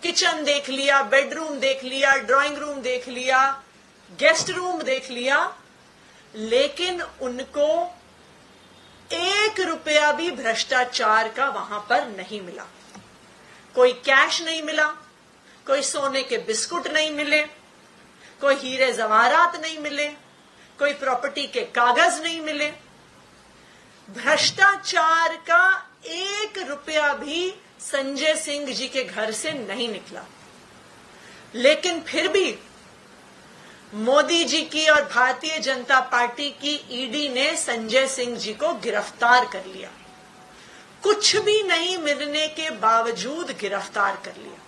Kitchen देख लिया, bedroom देख लिया, ड्राइंग रूम देख लिया, गेस्ट रूम देख लिया, लेकिन उनको 1 रुपया भी भ्रष्टाचार का वहां पर नहीं मिला। कोई कैश नहीं मिला, कोई सोने के बिस्कुट नहीं मिले, कोई हीरे जवाहरात नहीं मिले, कोई प्रॉपर्टी के कागज नहीं मिले। भ्रष्टाचार का 1 रुपया भी संजय सिंह जी के घर से नहीं निकला। लेकिन फिर भी मोदी जी की और भारतीय जनता पार्टी की ईडी ने संजय सिंह जी को गिरफ्तार कर लिया। कुछ भी नहीं मिलने के बावजूद गिरफ्तार कर लिया।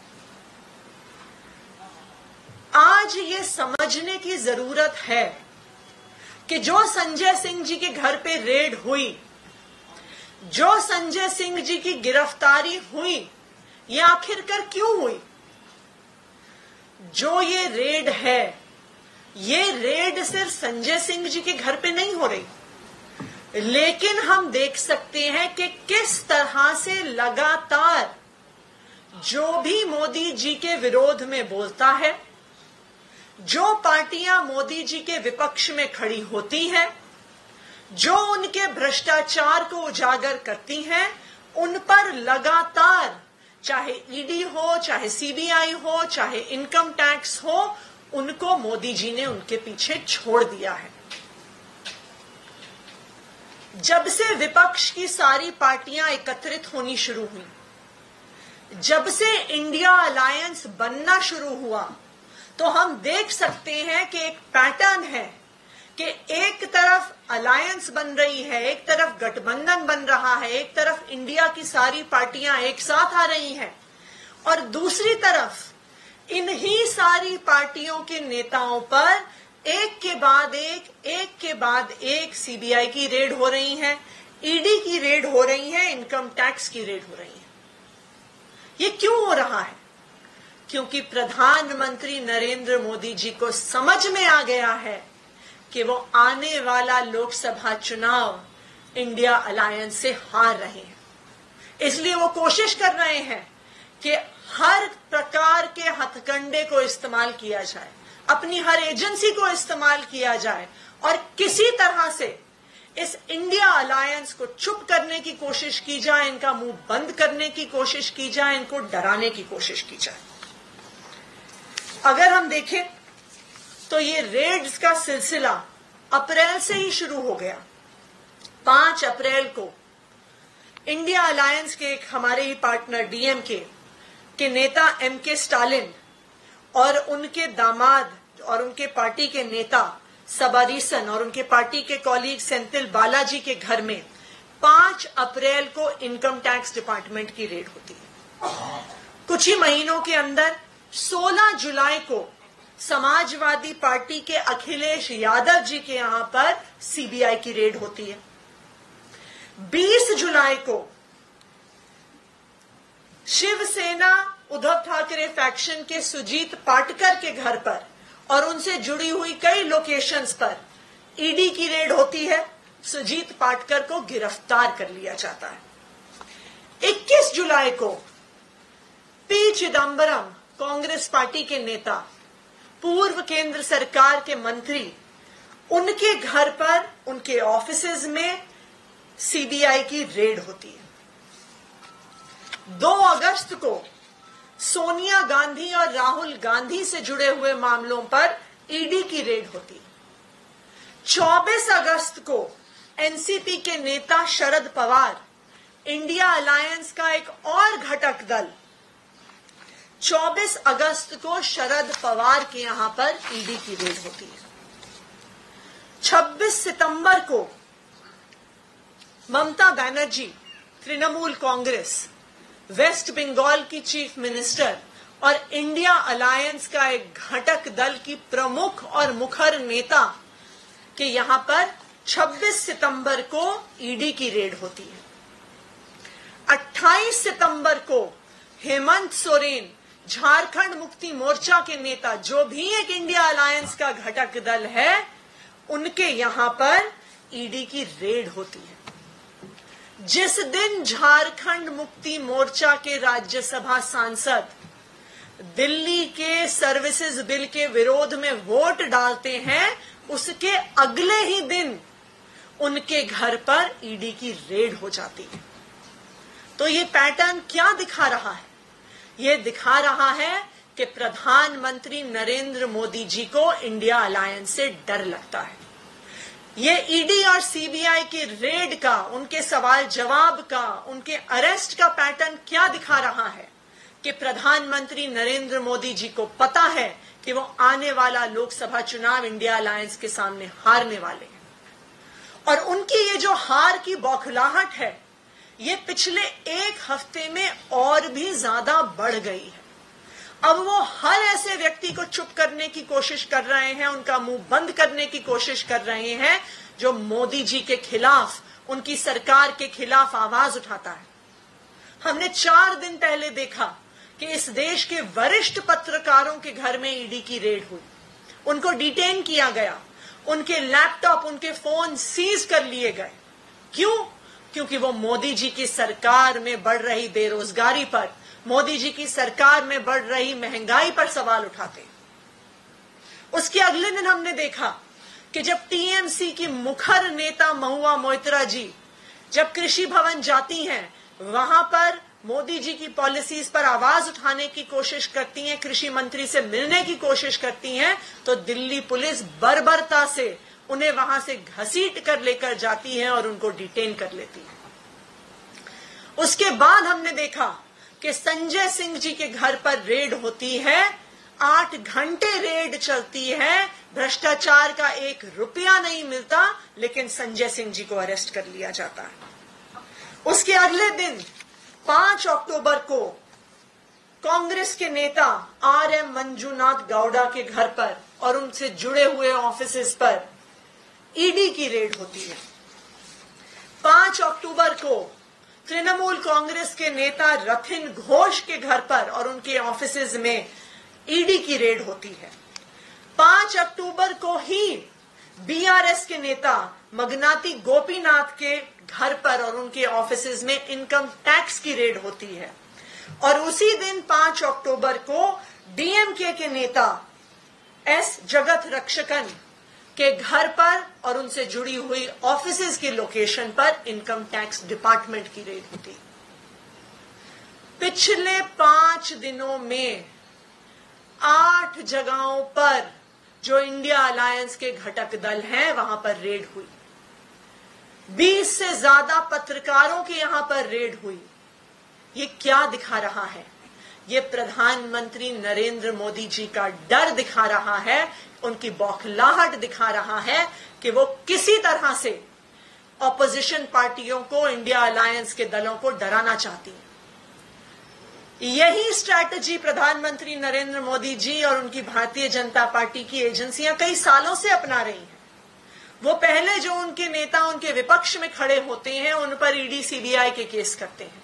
आज ये समझने की जरूरत है कि जो संजय सिंह जी के घर पे रेड हुई, जो संजय सिंह जी की गिरफ्तारी हुई, ये आखिरकार क्यों हुई? जो ये रेड है, ये रेड सिर्फ संजय सिंह जी के घर पे नहीं हो रही, लेकिन हम देख सकते हैं कि किस तरह से लगातार जो भी मोदी जी के विरोध में बोलता है, जो पार्टियां मोदी जी के विपक्ष में खड़ी होती हैं, जो उनके भ्रष्टाचार को उजागर करती हैं, उन पर लगातार, चाहे ईडी हो, चाहे सीबीआई हो, चाहे इनकम टैक्स हो, उनको मोदी जी ने उनके पीछे छोड़ दिया है। जब से विपक्ष की सारी पार्टियां एकत्रित होनी शुरू हुई, जब से इंडिया अलायंस बनना शुरू हुआ, तो हम देख सकते हैं कि एक पैटर्न है कि एक तरफ अलायंस बन रही है, एक तरफ गठबंधन बन रहा है, एक तरफ इंडिया की सारी पार्टियां एक साथ आ रही हैं, और दूसरी तरफ इन्हीं सारी पार्टियों के नेताओं पर एक के बाद एक सीबीआई की रेड हो रही है, ईडी की रेड हो रही है, इनकम टैक्स की रेड हो रही है। ये क्यों हो रहा है? क्योंकि प्रधानमंत्री नरेंद्र मोदी जी को समझ में आ गया है कि वो आने वाला लोकसभा चुनाव इंडिया अलायंस से हार रहे हैं। इसलिए वो कोशिश कर रहे हैं कि हर प्रकार के हथकंडे को इस्तेमाल किया जाए, अपनी हर एजेंसी को इस्तेमाल किया जाए, और किसी तरह से इस इंडिया अलायंस को चुप करने की कोशिश की जाए, इनका मुंह बंद करने की कोशिश की जाए, इनको डराने की कोशिश की जाए। अगर हम देखें तो ये रेड्स का सिलसिला अप्रैल से ही शुरू हो गया। 5 अप्रैल को इंडिया अलायंस के एक हमारे ही पार्टनर डीएमके के नेता एमके स्टालिन और उनके दामाद और उनके पार्टी के नेता सबारीसन और उनके पार्टी के कॉलीग सेंथिल बालाजी के घर में 5 अप्रैल को इनकम टैक्स डिपार्टमेंट की रेड होती है। कुछ ही महीनों के अंदर 16 जुलाई को समाजवादी पार्टी के अखिलेश यादव जी के यहां पर सीबीआई की रेड होती है। 20 जुलाई को शिवसेना उद्धव ठाकरे फैक्शन के सुजीत पाटकर के घर पर और उनसे जुड़ी हुई कई लोकेशंस पर ईडी की रेड होती है। सुजीत पाटकर को गिरफ्तार कर लिया जाता है। 21 जुलाई को पी चिदंबरम, कांग्रेस पार्टी के नेता, पूर्व केंद्र सरकार के मंत्री, उनके घर पर, उनके ऑफिसेज में सीबीआई की रेड होती है। 2 अगस्त को सोनिया गांधी और राहुल गांधी से जुड़े हुए मामलों पर ईडी की रेड होती है। 24 अगस्त को एनसीपी के नेता शरद पवार, इंडिया अलायंस का एक और घटक दल, 24 अगस्त को शरद पवार के यहां पर ईडी की रेड होती है। 26 सितंबर को ममता बनर्जी, तृणमूल कांग्रेस, वेस्ट बंगाल की चीफ मिनिस्टर और इंडिया अलायंस का एक घटक दल की प्रमुख और मुखर नेता के यहां पर 26 सितंबर को ईडी की रेड होती है। 28 सितंबर को हेमंत सोरेन, झारखंड मुक्ति मोर्चा के नेता, जो भी एक इंडिया अलायंस का घटक दल है, उनके यहां पर ईडी की रेड होती है। जिस दिन झारखंड मुक्ति मोर्चा के राज्यसभा सांसद दिल्ली के सर्विसेज बिल के विरोध में वोट डालते हैं, उसके अगले ही दिन उनके घर पर ईडी की रेड हो जाती है। तो ये पैटर्न क्या दिखा रहा है? ये दिखा रहा है कि प्रधानमंत्री नरेंद्र मोदी जी को इंडिया अलायंस से डर लगता है। ये ईडी और सीबीआई के रेड का, उनके सवाल जवाब का, उनके अरेस्ट का पैटर्न क्या दिखा रहा है कि प्रधानमंत्री नरेंद्र मोदी जी को पता है कि वो आने वाला लोकसभा चुनाव इंडिया अलायंस के सामने हारने वाले हैं। और उनकी ये जो हार की बौखलाहट है, ये पिछले एक हफ्ते में और भी ज्यादा बढ़ गई है। अब वो हर ऐसे व्यक्ति को चुप करने की कोशिश कर रहे हैं, उनका मुंह बंद करने की कोशिश कर रहे हैं, जो मोदी जी के खिलाफ, उनकी सरकार के खिलाफ आवाज उठाता है। हमने 4 दिन पहले देखा कि इस देश के वरिष्ठ पत्रकारों के घर में ईडी की रेड हुई, उनको डिटेन किया गया, उनके लैपटॉप, उनके फोन सीज कर लिए गए। क्यों? क्योंकि वो मोदी जी की सरकार में बढ़ रही बेरोजगारी पर, मोदी जी की सरकार में बढ़ रही महंगाई पर सवाल उठाते। उसके अगले दिन हमने देखा कि जब टीएमसी की मुखर नेता महुआ मोइत्रा जी जब कृषि भवन जाती हैं, वहां पर मोदी जी की पॉलिसीज पर आवाज उठाने की कोशिश करती हैं, कृषि मंत्री से मिलने की कोशिश करती हैं, तो दिल्ली पुलिस बर्बरता से उन्हें वहां से घसीट कर लेकर जाती है और उनको डिटेन कर लेती है। उसके बाद हमने देखा कि संजय सिंह जी के घर पर रेड होती है, 8 घंटे रेड चलती है, भ्रष्टाचार का 1 रुपया नहीं मिलता, लेकिन संजय सिंह जी को अरेस्ट कर लिया जाता है। उसके अगले दिन 5 अक्टूबर को कांग्रेस के नेता आरएम मंजूनाथ गौड़ा के घर पर और उनसे जुड़े हुए ऑफिसेज पर ईडी की रेड होती है। 5 अक्टूबर को तृणमूल कांग्रेस के नेता रथिन घोष के घर पर और उनके ऑफिसेज में ईडी की रेड होती है। 5 अक्टूबर को ही बीआरएस के नेता मगनाती गोपीनाथ के घर पर और उनके ऑफिसेज में इनकम टैक्स की रेड होती है। और उसी दिन 5 अक्टूबर को डीएमके के नेता एस जगत रक्षकन के घर पर और उनसे जुड़ी हुई ऑफिसेज की लोकेशन पर इनकम टैक्स डिपार्टमेंट की रेड होती। पिछले 5 दिनों में 8 जगहों पर जो इंडिया अलायंस के घटक दल हैं, वहां पर रेड हुई। 20 से ज्यादा पत्रकारों के यहां पर रेड हुई। ये क्या दिखा रहा है? ये प्रधानमंत्री नरेंद्र मोदी जी का डर दिखा रहा है, उनकी बौखलाहट दिखा रहा है कि वो किसी तरह से ऑपोजिशन पार्टियों को, इंडिया अलायंस के दलों को डराना चाहती है। यही स्ट्रैटेजी प्रधानमंत्री नरेंद्र मोदी जी और उनकी भारतीय जनता पार्टी की एजेंसियां कई सालों से अपना रही हैं। वो पहले जो उनके नेता उनके विपक्ष में खड़े होते हैं, उन पर ईडी सीबीआई के केस करते हैं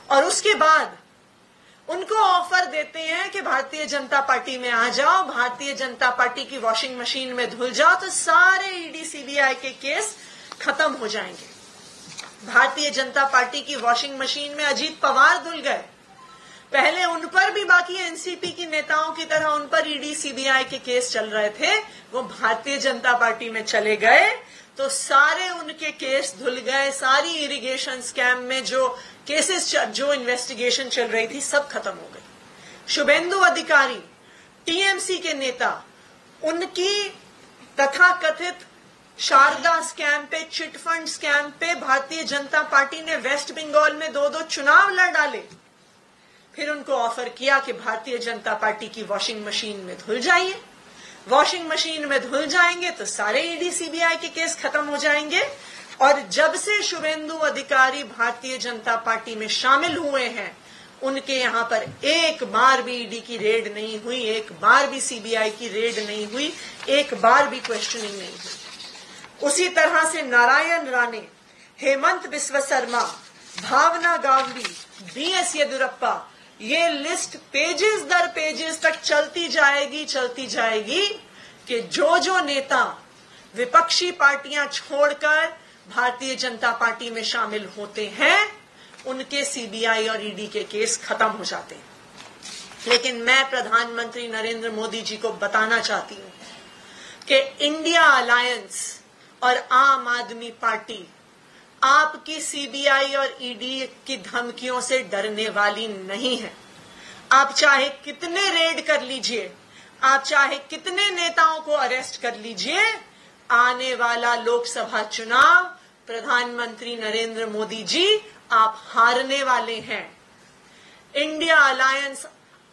और उसके बाद उनको ऑफर देते हैं कि भारतीय जनता पार्टी में आ जाओ, भारतीय जनता पार्टी की वॉशिंग मशीन में धुल जाओ, तो सारे ईडी सीबीआई के केस खत्म हो जाएंगे। भारतीय जनता पार्टी की वॉशिंग मशीन में अजीत पवार धुल गए, पहले उन पर भी बाकी एनसीपी की नेताओं की तरह उन पर ईडी सीबीआई के केस चल रहे थे, वो भारतीय जनता पार्टी में चले गए तो सारे उनके केस धुल गए। सारी इरिगेशन स्कैम में जो केसेस, जो इन्वेस्टिगेशन चल रही थी, सब खत्म हो गई। शुभेंदु अधिकारी, टीएमसी के नेता, उनकी तथाकथित शारदा स्कैम पे, चिटफंड स्कैम पे भारतीय जनता पार्टी ने वेस्ट बंगाल में 2-2 चुनाव लड़ डाले। फिर उनको ऑफर किया कि भारतीय जनता पार्टी की वॉशिंग मशीन में धुल जाइए, वॉशिंग मशीन में धुल जाएंगे तो सारे ईडी सीबीआई के केस खत्म हो जाएंगे। और जब से शुभेंदु अधिकारी भारतीय जनता पार्टी में शामिल हुए हैं, उनके यहां पर एक बार भी ईडी की रेड नहीं हुई, एक बार भी सीबीआई की रेड नहीं हुई, एक बार भी क्वेश्चनिंग नहीं हुई। उसी तरह से नारायण राणे, हेमंत बिस्व शर्मा, भावना गावली, बीएस येदियुरप्पा, ये लिस्ट पेजेस दर पेजेस तक चलती जाएगी कि जो नेता विपक्षी पार्टियां छोड़कर भारतीय जनता पार्टी में शामिल होते हैं, उनके सीबीआई और ईडी के केस खत्म हो जाते हैं। लेकिन मैं प्रधानमंत्री नरेंद्र मोदी जी को बताना चाहती हूं कि इंडिया अलायंस और आम आदमी पार्टी आपकी सीबीआई और ईडी की धमकियों से डरने वाली नहीं है। आप चाहे कितने रेड कर लीजिए, आप चाहे कितने नेताओं को अरेस्ट कर लीजिए, आने वाला लोकसभा चुनाव प्रधानमंत्री नरेंद्र मोदी जी आप हारने वाले हैं। इंडिया अलायंस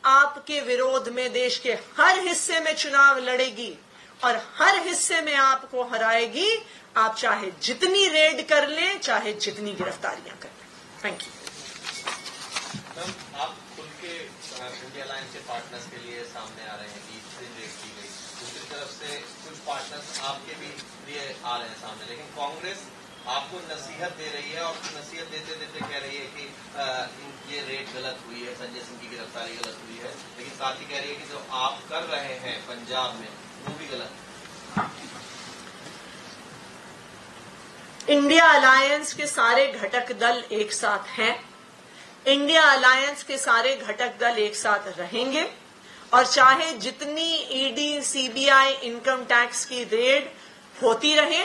आपके विरोध में देश के हर हिस्से में चुनाव लड़ेगी और हर हिस्से में आपको हराएगी। आप चाहे जितनी रेड कर लें, चाहे जितनी गिरफ्तारियां कर लें। Thank you. आप खुल के इंडिया अलायंस के पार्टनर्स के लिए सामने आ रहे हैं कि रेड की गई, दूसरी तरफ से कुछ पार्टनर्स आपके भी लिए आ रहे हैं सामने, लेकिन कांग्रेस आपको नसीहत दे रही है और नसीहत देते देते कह रही है कि ये रेड गलत हुई है, संजय सिंह की गिरफ्तारी गलत हुई है, लेकिन साथ ही कह रही है कि जो आप कर रहे हैं पंजाब में वो भी गलत है। इंडिया अलायंस के सारे घटक दल एक साथ हैं। इंडिया अलायंस के सारे घटक दल एक साथ रहेंगे और चाहे जितनी ईडी, सीबीआई, इनकम टैक्स की रेड होती रहे,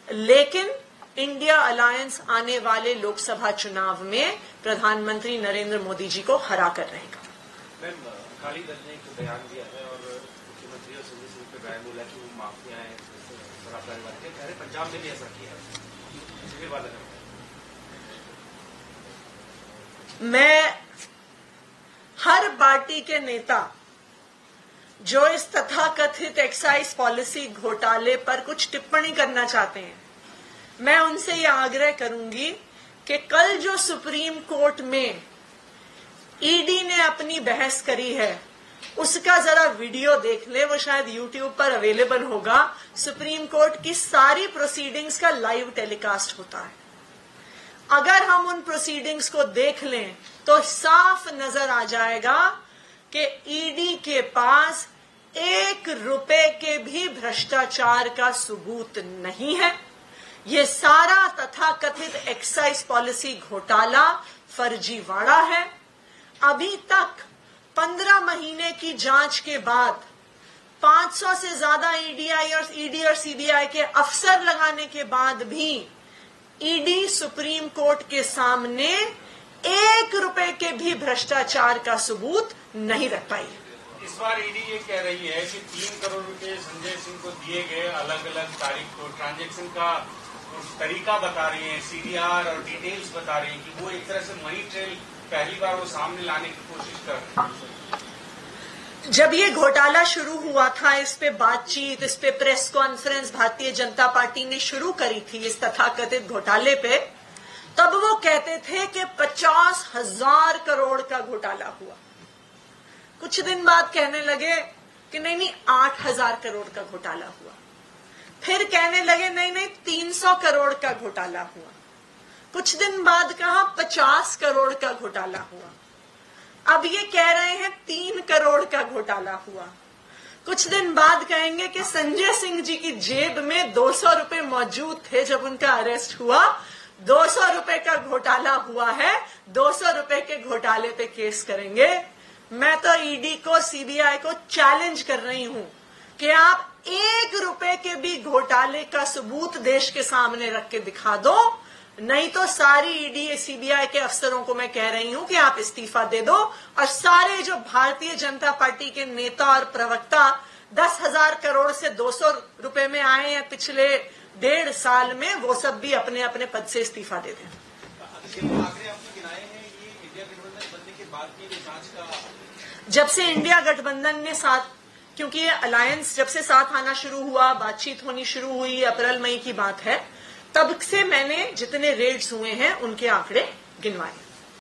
लेकिन इंडिया अलायंस आने वाले लोकसभा चुनाव में प्रधानमंत्री नरेंद्र मोदी जी को हरा कर रहेगा। मैम, अकाली दल ने एक बयान दिया है और मुख्यमंत्री और संजय सिंह पे बयान बोला कि वो माफिया है, पंजाब में भी ऐसा किया है। मैं हर पार्टी के नेता जो इस तथाकथित एक्साइज पॉलिसी घोटाले पर कुछ टिप्पणी करना चाहते हैं, मैं उनसे यह आग्रह करूंगी कि कल जो सुप्रीम कोर्ट में ईडी ने अपनी बहस करी है उसका जरा वीडियो देख ले। वो शायद यूट्यूब पर अवेलेबल होगा। सुप्रीम कोर्ट की सारी प्रोसीडिंग्स का लाइव टेलीकास्ट होता है। अगर हम उन प्रोसीडिंग्स को देख लें तो साफ नजर आ जाएगा कि ईडी के पास 1 रुपए के भी भ्रष्टाचार का सबूत नहीं है। ये सारा तथाकथित एक्साइज पॉलिसी घोटाला फर्जीवाड़ा है। अभी तक 15 महीने की जांच के बाद 500 से ज्यादा ईडी और सीबीआई के अफसर लगाने के बाद भी ईडी सुप्रीम कोर्ट के सामने 1 रुपए के भी भ्रष्टाचार का सबूत नहीं रख पाई। इस बार ईडी ये कह रही है कि 3 करोड़ रुपए संजय सिंह को दिए गए, अलग अलग तारीख को ट्रांजैक्शन का तरीका बता रही है, सीडीआर और डिटेल्स बता रही है कि वो एक तरह से मनी ट्रेल पहली बार वो सामने लाने की कोशिश कर रहे हैं। जब ये घोटाला शुरू हुआ था, इस पे बातचीत, इस पे press conference Bharatiya Janata party ने शुरू करी थी इस तथाकथित घोटाले पे, तब वो कहते थे कि 50,000 करोड़ का घोटाला हुआ। कुछ दिन बाद कहने लगे कि नहीं 8,000 करोड़ का घोटाला हुआ। फिर कहने लगे नहीं 300 करोड़ का घोटाला हुआ। कुछ दिन बाद कहा 50 करोड़ का घोटाला हुआ। अब ये कह रहे हैं 3 करोड़ का घोटाला हुआ। कुछ दिन बाद कहेंगे कि संजय सिंह जी की जेब में 200 रुपए मौजूद थे जब उनका अरेस्ट हुआ, 200 रुपए का घोटाला हुआ है, 200 रुपए के घोटाले पे केस करेंगे। मैं तो ईडी को, सीबीआई को चैलेंज कर रही हूं कि आप 1 रुपए के भी घोटाले का सबूत देश के सामने रख के दिखा दो, नहीं तो सारी ईडी सीबीआई के अफसरों को मैं कह रही हूं कि आप इस्तीफा दे दो और सारे जो भारतीय जनता पार्टी के नेता और प्रवक्ता 10,000 करोड़ से 200 रुपए में आए हैं पिछले 1.5 साल में, वो सब भी अपने अपने पद से इस्तीफा दे दें। जब से इंडिया गठबंधन ने साथ, क्योंकि ये अलायंस जब से साथ आना शुरू हुआ, बातचीत होनी शुरू हुई, अप्रैल मई की बात है, तब से मैंने जितने रेड्स हुए हैं उनके आंकड़े गिनवाए।